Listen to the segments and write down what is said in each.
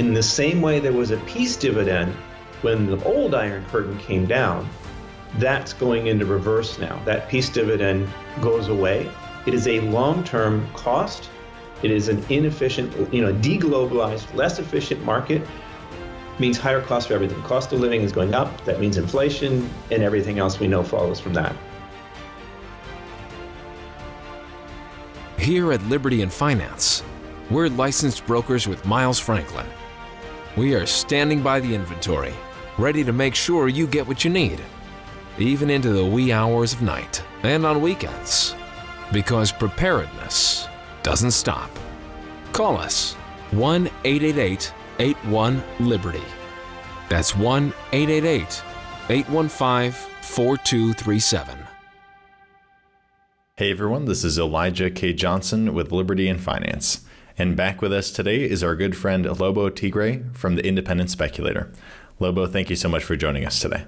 In the same way there was a peace dividend when the old Iron Curtain came down, that's going into reverse now. That peace dividend goes away. It is a long-term cost. It is an inefficient, deglobalized, less efficient market. Means higher cost for everything. Cost of living is going up. That means inflation, and everything else we know follows from that. Here at Liberty and Finance, we're licensed brokers with Miles Franklin. We are standing by the inventory, ready to make sure you get what you need, even into the wee hours of night and on weekends, because preparedness doesn't stop. Call us 1-888-81-LIBERTY. That's 1-888-815-4237. Hey everyone, this is Elijah K. Johnson with Liberty and Finance. And back with us today is our good friend Lobo Tiggre from the Independent Speculator. Lobo, thank you so much for joining us today.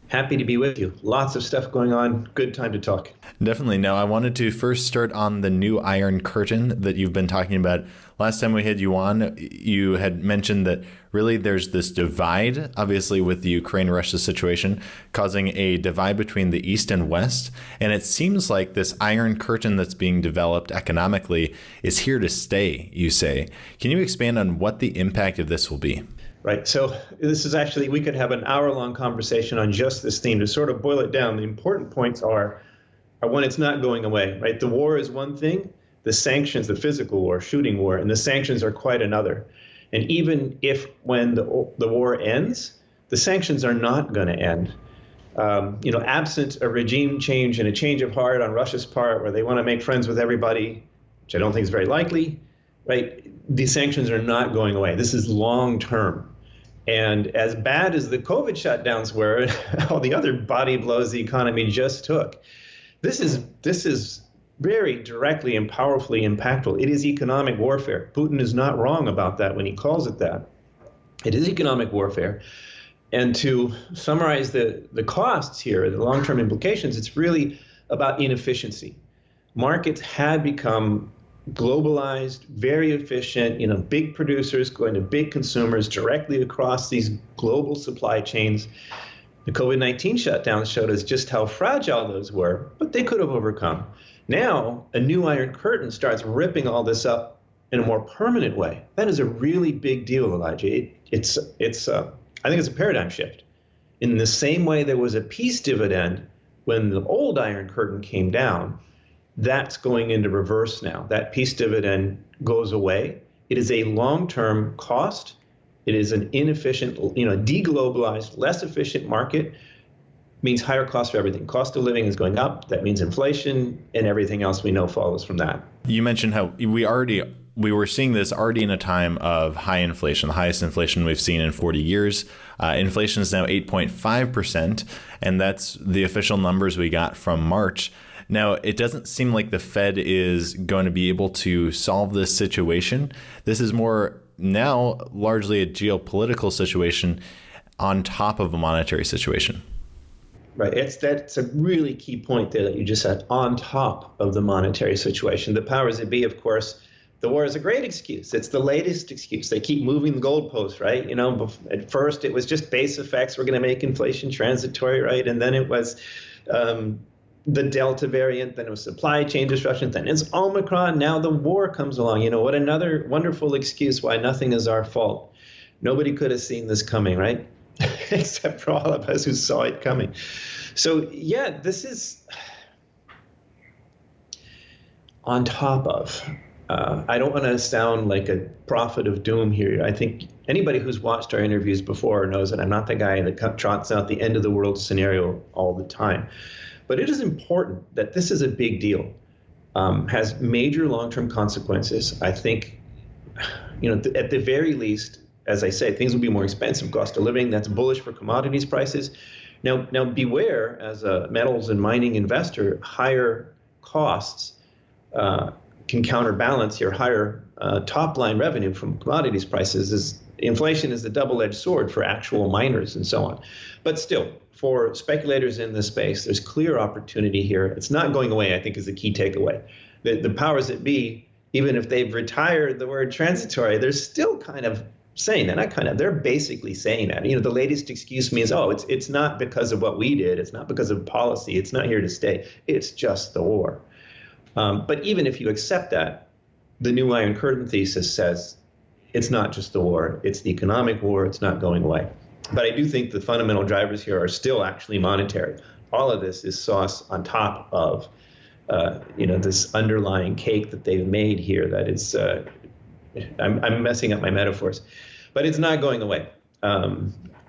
Happy to be with you. Lots of stuff going on. Good time to talk. Definitely. Now, I wanted to first start on the new Iron Curtain that you've been talking about. Last time we had you on, you had mentioned that really there's this divide, obviously with the Ukraine-Russia situation, causing a divide between the East and West. And it seems like this Iron Curtain that's being developed economically is here to stay, you say. Can you expand on what the impact of this will be? Right. So this is actually, we could have an hour-long conversation on just this theme. To sort of boil it down, the important points are one, it's not going away, right? The war is one thing, the sanctions, the physical war, shooting war, and the sanctions are quite another. And even if when the war ends, the sanctions are not going to end. Absent a regime change and a change of heart on Russia's part where they want to make friends with everybody, which I don't think is very likely, right? These sanctions are not going away. This is long term. And as bad as the COVID shutdowns were, all the other body blows the economy just took, this is very directly and powerfully impactful. It is economic warfare. Putin is not wrong about that when he calls it that. It is economic warfare. And to summarize the costs here, the long-term implications, it's really about inefficiency. Markets had become globalized, very efficient, big producers going to big consumers directly across these global supply chains. The COVID-19 shutdowns showed us just how fragile those were, but they could have overcome. Now, a new Iron Curtain starts ripping all this up in a more permanent way. That is a really big deal, Elijah. I think it's a paradigm shift. In the same way there was a peace dividend when the old Iron Curtain came down, that's going into reverse now. That peace dividend goes away. It is a long-term cost. It is an inefficient, deglobalized, less efficient market. Means higher cost for everything. Cost of living is going up. That means inflation, and everything else we know follows from that. You mentioned how we were seeing this already in a time of high inflation, the highest inflation we've seen in 40 years. Inflation is now 8.5%, and that's the official numbers we got from March. Now, it doesn't seem like the Fed is going to be able to solve this situation. This is more now largely a geopolitical situation on top of a monetary situation. Right. That's a really key point there that you just said, on top of the monetary situation. The powers that be, of course, the war is a great excuse. It's the latest excuse. They keep moving the goalpost, right? At first it was just base effects. We're going to make inflation transitory, right? And then it was the Delta variant, then it was supply chain disruption, then it's Omicron, now the war comes along. What another wonderful excuse why nothing is our fault. Nobody could have seen this coming, right? Except for all of us who saw it coming. So yeah, this is on top of. I don't want to sound like a prophet of doom here. I think anybody who's watched our interviews before knows that I'm not the guy that trots out the end of the world scenario all the time. But it is important that this is a big deal, has major long-term consequences. I think, at the very least, as I say, things will be more expensive, cost of living. That's bullish for commodities prices. Now beware, as a metals and mining investor, higher costs can counterbalance your higher top-line revenue from commodities prices. Inflation is the double-edged sword for actual miners and so on. But still, for speculators in this space, there's clear opportunity here. It's not going away, I think, is the key takeaway. The powers that be, even if they've retired the word transitory, there's still kind of saying that. They're basically saying that. The latest excuse means, oh, it's not because of what we did. It's not because of policy. It's not here to stay. It's just the war. But even if you accept that, the new Iron Curtain thesis says it's not just the war. It's the economic war. It's not going away. But I do think the fundamental drivers here are still actually monetary. All of this is sauce on top of, this underlying cake that they've made here that is, I'm messing up my metaphors, but it's not going away.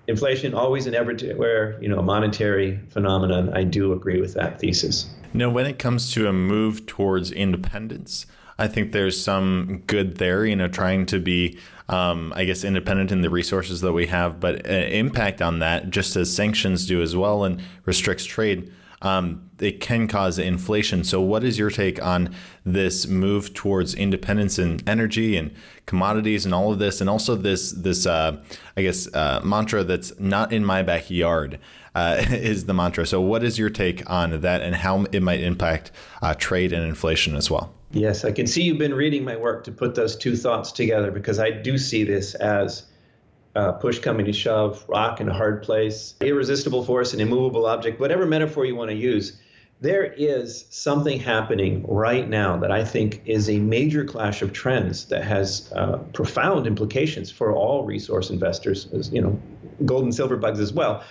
Inflation, always and everywhere, a monetary phenomenon. I do agree with that thesis. Now, when it comes to a move towards independence, I think there's some good there, trying to be, independent in the resources that we have, but an impact on that, just as sanctions do as well and restricts trade, it can cause inflation. So what is your take on this move towards independence in energy and commodities and all of this, and also this mantra that's not in my backyard is the mantra. So what is your take on that and how it might impact trade and inflation as well? Yes, I can see you've been reading my work to put those two thoughts together, because I do see this as push coming to shove, rock in a hard place, irresistible force, an immovable object, whatever metaphor you want to use. There is something happening right now that I think is a major clash of trends that has profound implications for all resource investors, gold and silver bugs as well.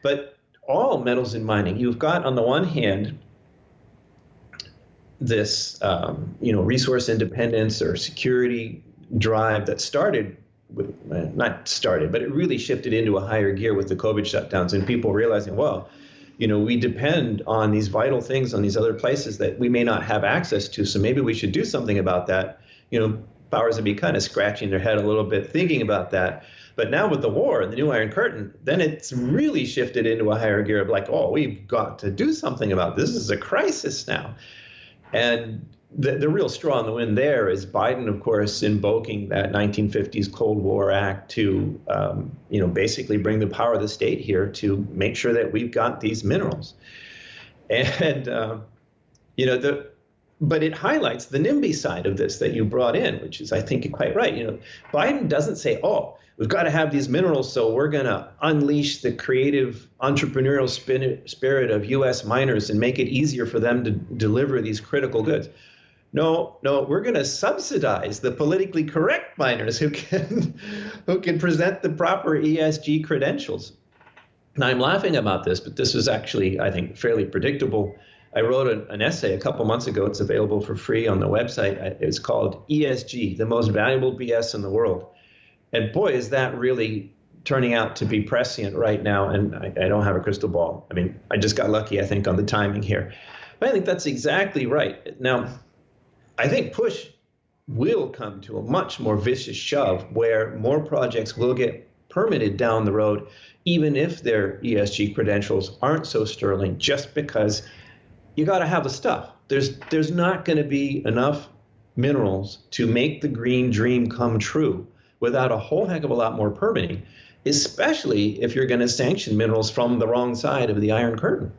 But all metals in mining, you've got on the one hand this resource independence or security drive that started not started, but it really shifted into a higher gear with the COVID shutdowns and people realizing, well, we depend on these vital things on these other places that we may not have access to. So maybe we should do something about that. Powers that be kind of scratching their head a little bit, thinking about that. But now with the war and the new Iron Curtain, then it's really shifted into a higher gear of like, oh, we've got to do something about this. This is a crisis now. And the real straw in the wind there is Biden, of course, invoking that 1950s Cold War Act to, basically bring the power of the state here to make sure that we've got these minerals. And, but it highlights the NIMBY side of this that you brought in, which is, I think, quite right. Biden doesn't say, oh, we've got to have these minerals, so we're going to unleash the creative entrepreneurial spirit of U.S. miners and make it easier for them to deliver these critical goods. No, we're going to subsidize the politically correct miners who can present the proper ESG credentials. Now, I'm laughing about this, but this was actually, I think, fairly predictable. I wrote an essay a couple months ago. It's available for free on the website. It's called ESG, the most valuable BS in the world. And boy, is that really turning out to be prescient right now. And I don't have a crystal ball. I mean, I just got lucky, I think, on the timing here. But I think that's exactly right. Now, I think push will come to a much more vicious shove where more projects will get permitted down the road, even if their ESG credentials aren't so sterling, just because you got to have the stuff. There's not going to be enough minerals to make the green dream come true without a whole heck of a lot more permitting, especially if you're going to sanction minerals from the wrong side of the Iron Curtain.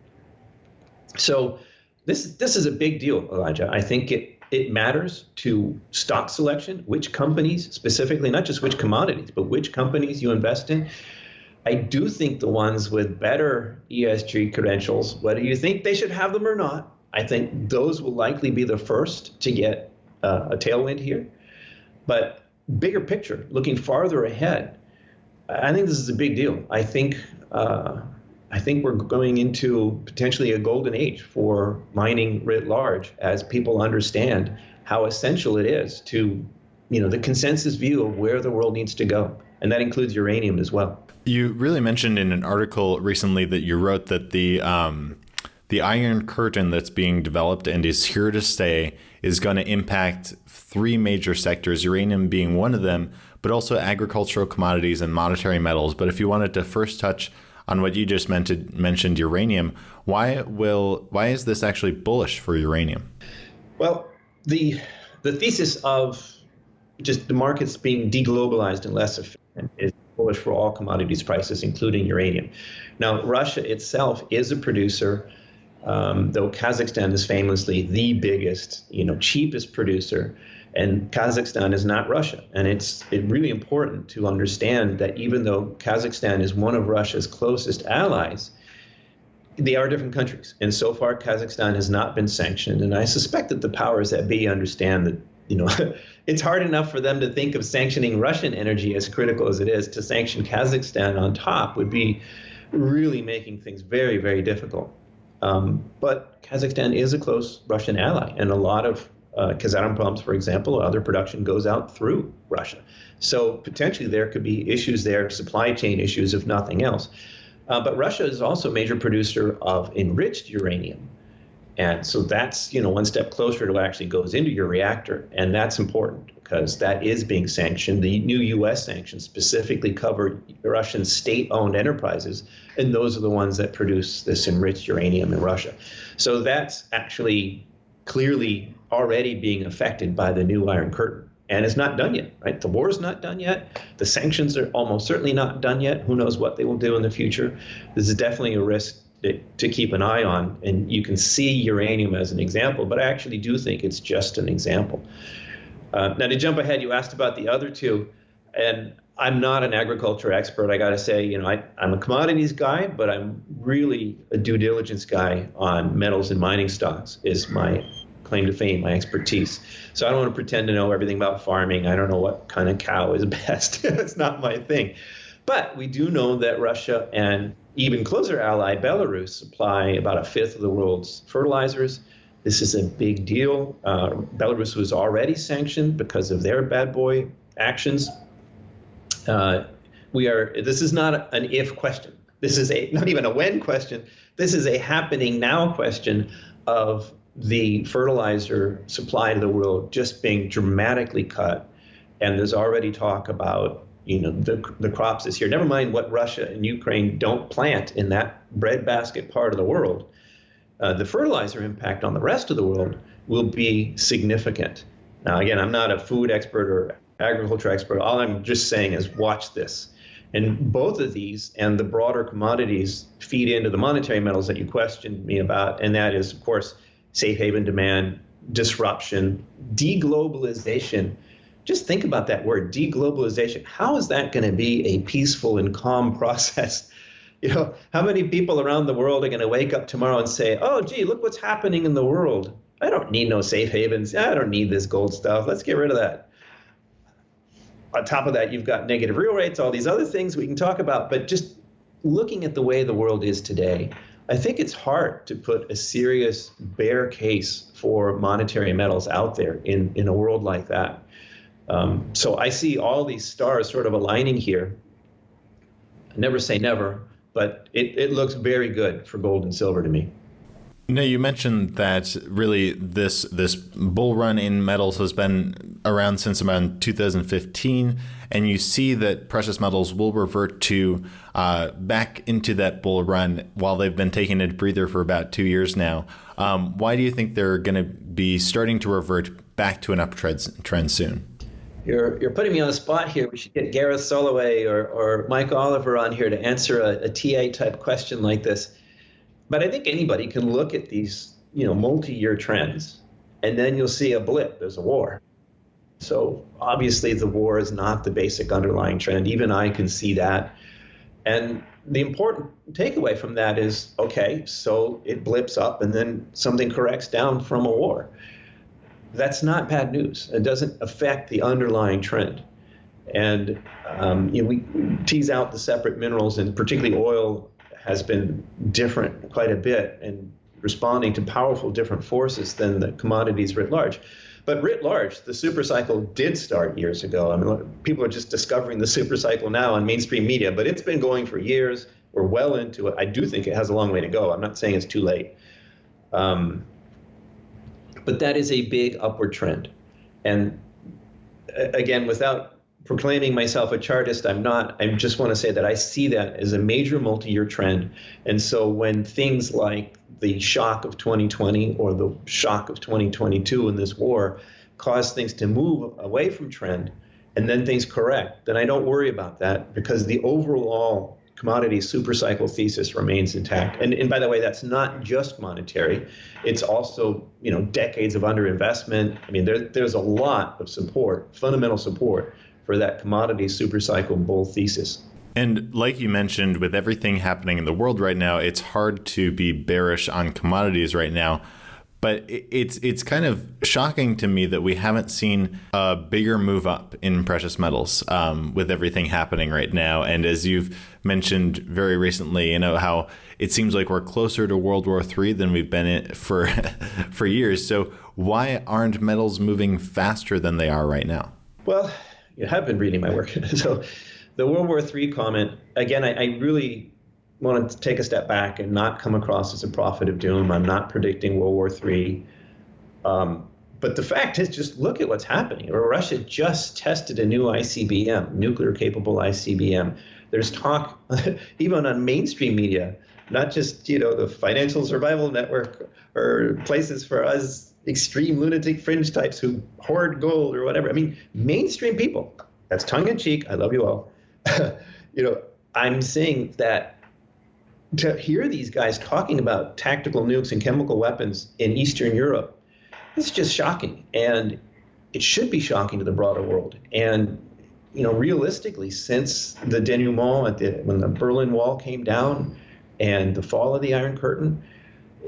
So this is a big deal, Elijah. I think it matters to stock selection, which companies specifically, not just which commodities, but which companies you invest in. I do think the ones with better ESG credentials, whether you think they should have them or not, I think those will likely be the first to get a tailwind here. But bigger picture, looking farther ahead, I think this is a big deal. I think we're going into potentially a golden age for mining writ large as people understand how essential it is to, the consensus view of where the world needs to go. And that includes uranium as well. You really mentioned in an article recently that you wrote that the Iron Curtain that's being developed and is here to stay is going to impact three major sectors, uranium being one of them, but also agricultural commodities and monetary metals. But if you wanted to first touch on what you just mentioned uranium, why is this actually bullish for uranium? Well, the thesis of just the markets being deglobalized and less efficient is bullish for all commodities prices, including uranium. Now, Russia itself is a producer, though Kazakhstan is famously the biggest, cheapest producer. And Kazakhstan is not Russia. And it's really important to understand that even though Kazakhstan is one of Russia's closest allies, they are different countries. And so far, Kazakhstan has not been sanctioned. And I suspect that the powers that be understand that, it's hard enough for them to think of sanctioning Russian energy, as critical as it is. To sanction Kazakhstan on top would be really making things very, very difficult. But Kazakhstan is a close Russian ally, and a lot of Kazatomproms, for example, or other production goes out through Russia. So potentially there could be issues there, supply chain issues, if nothing else. But Russia is also a major producer of enriched uranium. And so that's, one step closer to what actually goes into your reactor. And that's important because that is being sanctioned. The new U.S. sanctions specifically cover Russian state-owned enterprises, and those are the ones that produce this enriched uranium in Russia. So that's actually clearly already being affected by the new Iron Curtain. And it's not done yet, right? The war is not done yet. The sanctions are almost certainly not done yet. Who knows what they will do in the future? This is definitely a risk to keep an eye on. And you can see uranium as an example, but I actually do think it's just an example. Now, to jump ahead, you asked about the other two, and I'm not an agriculture expert. I got to say, I'm a commodities guy, but I'm really a due diligence guy on metals and mining stocks is my claim to fame, my expertise. So I don't want to pretend to know everything about farming. I don't know what kind of cow is best. It's not my thing. But we do know that Russia and even closer ally Belarus supply about a fifth of the world's fertilizers. This is a big deal. Belarus was already sanctioned because of their bad boy actions. This is not an if question. This is not even a when question. This is a happening now question of the fertilizer supply to the world just being dramatically cut. And there's already talk about the crops this year. Never mind what Russia and Ukraine don't plant in that breadbasket part of the world. The fertilizer impact on the rest of the world will be significant. Now, again, I'm not a food expert or agriculture expert. All I'm just saying is watch this. And both of these and the broader commodities feed into the monetary metals that you questioned me about. And that is, of course, safe haven demand, disruption, deglobalization. Just think about that word, deglobalization. How is that going to be a peaceful and calm process? How many people around the world are going to wake up tomorrow and say, oh, gee, look what's happening in the world. I don't need no safe havens. I don't need this gold stuff. Let's get rid of that. On top of that, you've got negative real rates, all these other things we can talk about. But just looking at the way the world is today, I think it's hard to put a serious bear case for monetary metals out there in a world like that. So I see all these stars sort of aligning here. Never say never, but it looks very good for gold and silver to me. No, you mentioned that really this bull run in metals has been around since around 2015, and you see that precious metals will revert to back into that bull run while they've been taking a breather for about 2 years now. Why do you think they're going to be starting to revert back to an uptrend soon? You're putting me on the spot here. We should get Gareth Soloway or Mike Oliver on here to answer a TA type question like this. But I think anybody can look at these, multi-year trends, and then you'll see a blip. There's a war. So obviously the war is not the basic underlying trend. Even I can see that. And the important takeaway from that is, okay, so it blips up and then something corrects down from a war. That's not bad news. It doesn't affect the underlying trend. And we tease out the separate minerals, and particularly oil has been different quite a bit and responding to powerful different forces than the commodities writ large. But writ large, the super cycle did start years ago. I mean, people are just discovering the super cycle now on mainstream media, but it's been going for years. We're well into it. I do think it has a long way to go. I'm not saying it's too late. But that is a big upward trend. And again, without proclaiming myself a chartist, I'm not. I just want to say that I see that as a major multi-year trend. And so when things like the shock of 2020 or the shock of 2022 in this war cause things to move away from trend and then things correct, then I don't worry about that, because the overall commodity supercycle thesis remains intact. And by the way, that's not just monetary. It's also, decades of underinvestment. I mean, there's a lot of support, fundamental support for that commodity supercycle bull thesis. And like you mentioned, with everything happening in the world right now, it's hard to be bearish on commodities right now. But it's kind of shocking to me that we haven't seen a bigger move up in precious metals with everything happening right now. And as you've mentioned very recently, how it seems like we're closer to World War III than we've been in for for years. So why aren't metals moving faster than they are right now? Well, you have been reading my work. So the World War III comment, again, I really want to take a step back and not come across as a prophet of doom. I'm not predicting World War III. But the fact is, just look at what's happening. Russia just tested a new ICBM, nuclear-capable ICBM. There's talk, even on mainstream media, not just the Financial Survival Network or places for us extreme lunatic fringe types who hoard gold or whatever. I mean, mainstream people. That's tongue-in-cheek. I love you all. I'm saying that to hear these guys talking about tactical nukes and chemical weapons in Eastern Europe, it's just shocking. And it should be shocking to the broader world. And, realistically, since the denouement when the Berlin Wall came down and the fall of the Iron Curtain,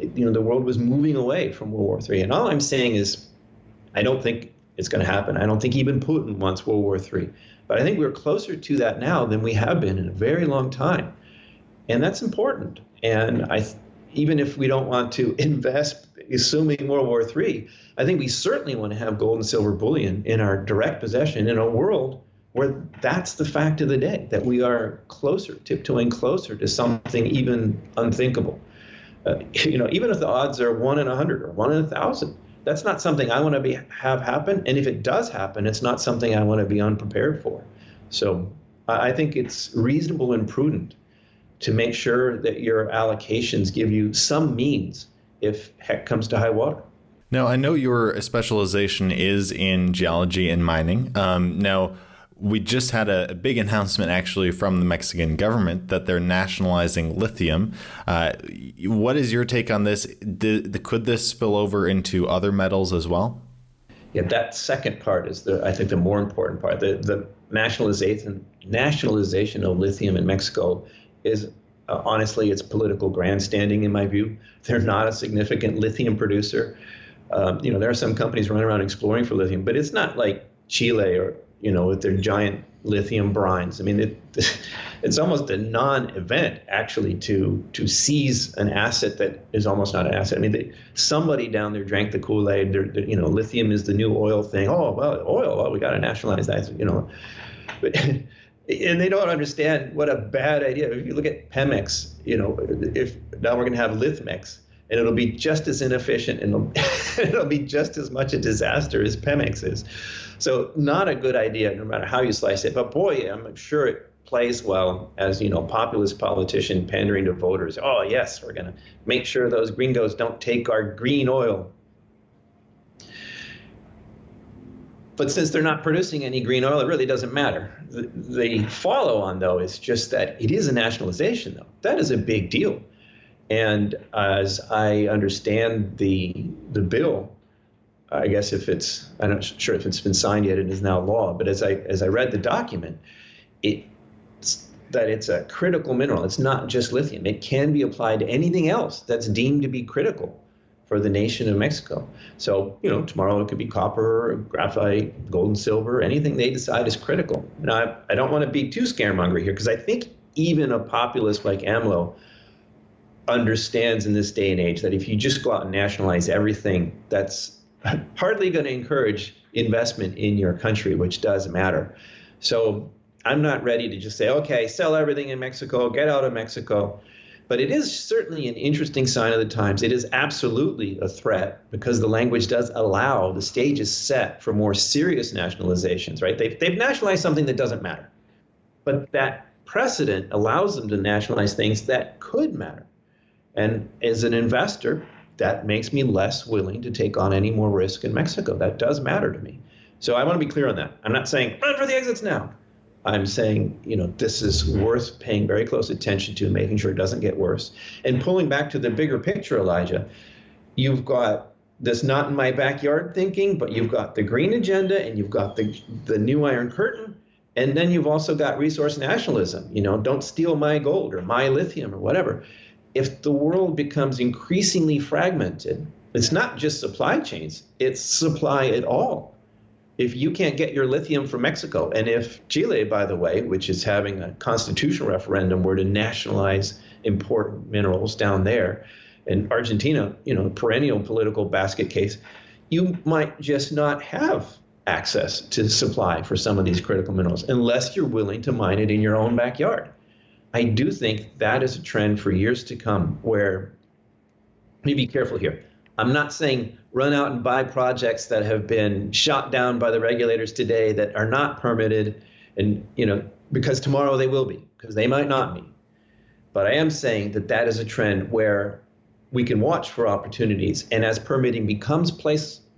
the world was moving away from World War III. And all I'm saying is, I don't think it's going to happen. I don't think even Putin wants World War III. But I think we're closer to that now than we have been in a very long time. And that's important. And even if we don't want to invest, assuming World War III, I think we certainly want to have gold and silver bullion in our direct possession in a world where that's the fact of the day, that we are tiptoeing closer to something even unthinkable. Even if the odds are 1 in 100 or 1 in 1,000, that's not something I want to have happen. And if it does happen, it's not something I want to be unprepared for. So I think it's reasonable and prudent to make sure that your allocations give you some means if heck comes to high water. Now, I know your specialization is in geology and mining. Now, we just had a big announcement actually from the Mexican government that they're nationalizing lithium. What is your take on this? Could this spill over into other metals as well? Yeah, that second part is I think the more important part. The nationalization of lithium in Mexico is honestly, it's political grandstanding in my view. They're not a significant lithium producer. There are some companies running around exploring for lithium, but it's not like Chile or with their giant lithium brines. I mean, it's almost a non-event actually to seize an asset that is almost not an asset. I mean, somebody down there drank the Kool-Aid. Lithium is the new oil thing. Oh well, oil. Well, we got to nationalize that. But and they don't understand what a bad idea. If you look at Pemex, if now we're going to have Lithmex, and it'll be just as inefficient and it'll be just as much a disaster as Pemex is. So not a good idea, no matter how you slice it. But boy, I'm sure it plays well as, populist politician pandering to voters. Oh, yes, we're going to make sure those gringos don't take our green oil. But since they're not producing any green oil, it really doesn't matter. The follow-on, though, is just that it is a nationalization, though. That is a big deal. And as I understand the bill, I guess I'm not sure if it's been signed yet and is now law, but as I read the document, it's a critical mineral. It's not just lithium. It can be applied to anything else that's deemed to be critical for the nation of Mexico. So, tomorrow it could be copper, graphite, gold and silver, anything they decide is critical. Now, I don't want to be too scaremonger here, because I think even a populist like AMLO understands in this day and age that if you just go out and nationalize everything, that's hardly going to encourage investment in your country, which does matter. So I'm not ready to just say, okay, sell everything in Mexico, get out of Mexico. But it is certainly an interesting sign of the times. It is absolutely a threat because the language does allow, the stage is set for more serious nationalizations, right? They've nationalized something that doesn't matter. But that precedent allows them to nationalize things that could matter. And as an investor, that makes me less willing to take on any more risk in Mexico. That does matter to me. So I want to be clear on that. I'm not saying run for the exits now. I'm saying, this is worth paying very close attention to, making sure it doesn't get worse. And pulling back to the bigger picture, Elijah, you've got this not in my backyard thinking, but you've got the green agenda and you've got the new Iron Curtain. And then you've also got resource nationalism, don't steal my gold or my lithium or whatever. If the world becomes increasingly fragmented, it's not just supply chains, it's supply at all. If you can't get your lithium from Mexico, and if Chile, by the way, which is having a constitutional referendum, were to nationalize important minerals down there, and Argentina, perennial political basket case, you might just not have access to supply for some of these critical minerals unless you're willing to mine it in your own backyard. I do think that is a trend for years to come where, let me be careful here. I'm not saying run out and buy projects that have been shot down by the regulators today that are not permitted, and because tomorrow they will be, because they might not be. But I am saying that is a trend where we can watch for opportunities, and as permitting becomes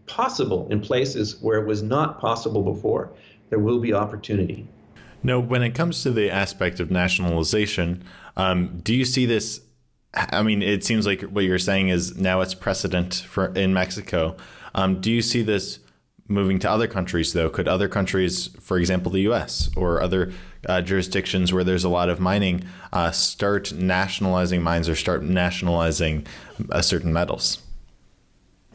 possible in places where it was not possible before, there will be opportunity. No, when it comes to the aspect of nationalization, do you see this? I mean, it seems like what you're saying is now it's precedent in Mexico. Do you see this moving to other countries, though? Could other countries, for example, the U.S. or other jurisdictions where there's a lot of mining, start nationalizing mines or start nationalizing certain metals?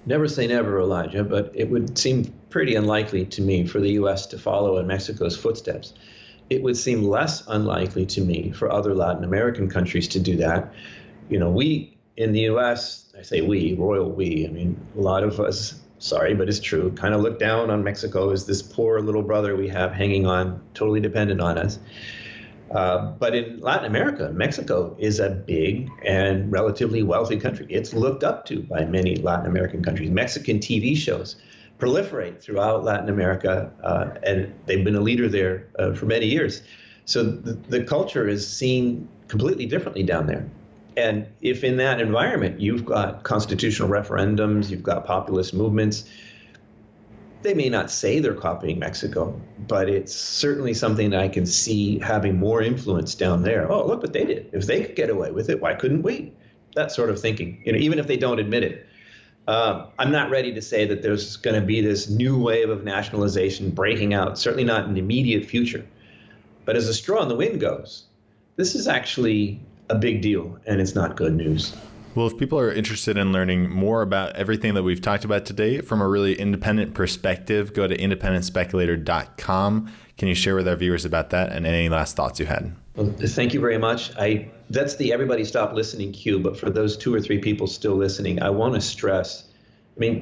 Never say never, Elijah, but it would seem pretty unlikely to me for the U.S. to follow in Mexico's footsteps. It would seem less unlikely to me for other Latin American countries to do that. We in the U.S., I say we, royal we, a lot of us, sorry, but it's true, kind of look down on Mexico as this poor little brother we have hanging on, totally dependent on us. But in Latin America, Mexico is a big and relatively wealthy country. It's looked up to by many Latin American countries. Mexican TV shows proliferate throughout Latin America, and they've been a leader there for many years. So the culture is seen completely differently down there. And if in that environment you've got constitutional referendums, you've got populist movements, they may not say they're copying Mexico, but it's certainly something that I can see having more influence down there. Oh, look what they did. If they could get away with it, why couldn't we? That sort of thinking, even if they don't admit it. I'm not ready to say that there's going to be this new wave of nationalization breaking out, certainly not in the immediate future. But as a straw in the wind goes, this is actually a big deal, and it's not good news. Well, if people are interested in learning more about everything that we've talked about today from a really independent perspective, go to independentspeculator.com. Can you share with our viewers about that and any last thoughts you had? Well, thank you very much. That's the everybody stop listening cue, but for those 2 or 3 people still listening, I want to stress,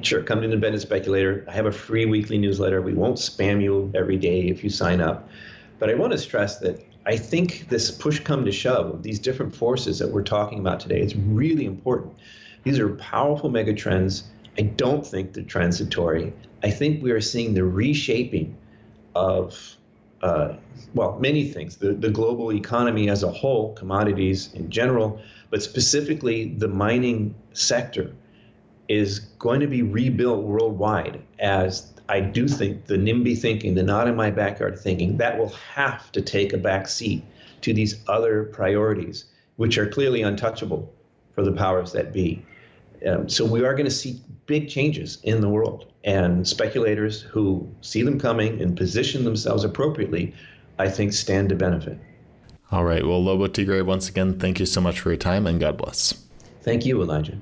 sure, come to Independent Speculator. I have a free weekly newsletter. We won't spam you every day if you sign up. But I want to stress that I think this push come to shove of these different forces that we're talking about today is really important. These are powerful megatrends. I don't think they're transitory. I think we are seeing the reshaping of, many things, the global economy as a whole, commodities in general, but specifically the mining sector is going to be rebuilt worldwide as I do think the NIMBY thinking, the not in my backyard thinking, that will have to take a back seat to these other priorities, which are clearly untouchable for the powers that be. So we are going to see big changes in the world, and speculators who see them coming and position themselves appropriately, I think, stand to benefit. All right. Well, Lobo Tiggre, once again, thank you so much for your time, and God bless. Thank you, Elijah.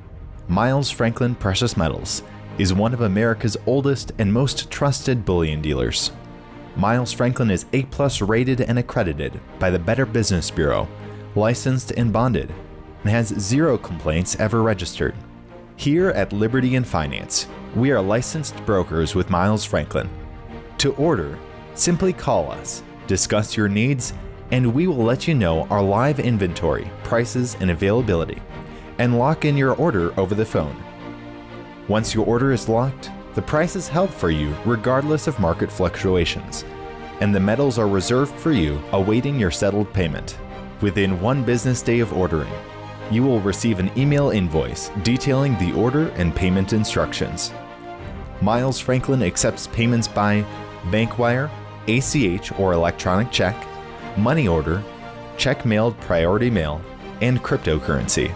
Miles Franklin Precious Metals is one of America's oldest and most trusted bullion dealers. Miles Franklin is A+ rated and accredited by the Better Business Bureau, licensed and bonded, and has 0 complaints ever registered. Here at Liberty and Finance, we are licensed brokers with Miles Franklin. To order, simply call us, discuss your needs, and we will let you know our live inventory, prices, and availability, and lock in your order over the phone. Once your order is locked, the price is held for you regardless of market fluctuations, and the metals are reserved for you awaiting your settled payment. Within 1 business day of ordering, you will receive an email invoice detailing the order and payment instructions. Miles Franklin accepts payments by bank wire, ACH or electronic check, money order, check mailed priority mail, and cryptocurrency.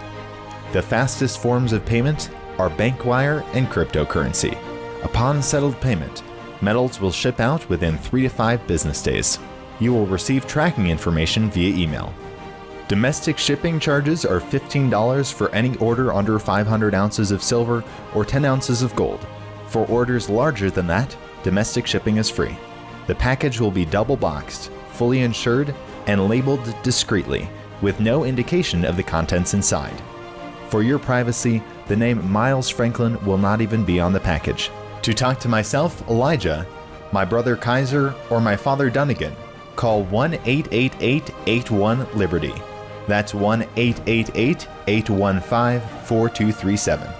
The fastest forms of payment are bank wire and cryptocurrency. Upon settled payment, metals will ship out within 3 to 5 business days. You will receive tracking information via email. Domestic shipping charges are $15 for any order under 500 ounces of silver or 10 ounces of gold. For orders larger than that, domestic shipping is free. The package will be double boxed, fully insured, and labeled discreetly, with no indication of the contents inside. For your privacy, the name Miles Franklin will not even be on the package. To talk to myself, Elijah, my brother Kaiser, or my father Dunnigan, call 1-888-81-LIBERTY. That's 1-888-815-4237.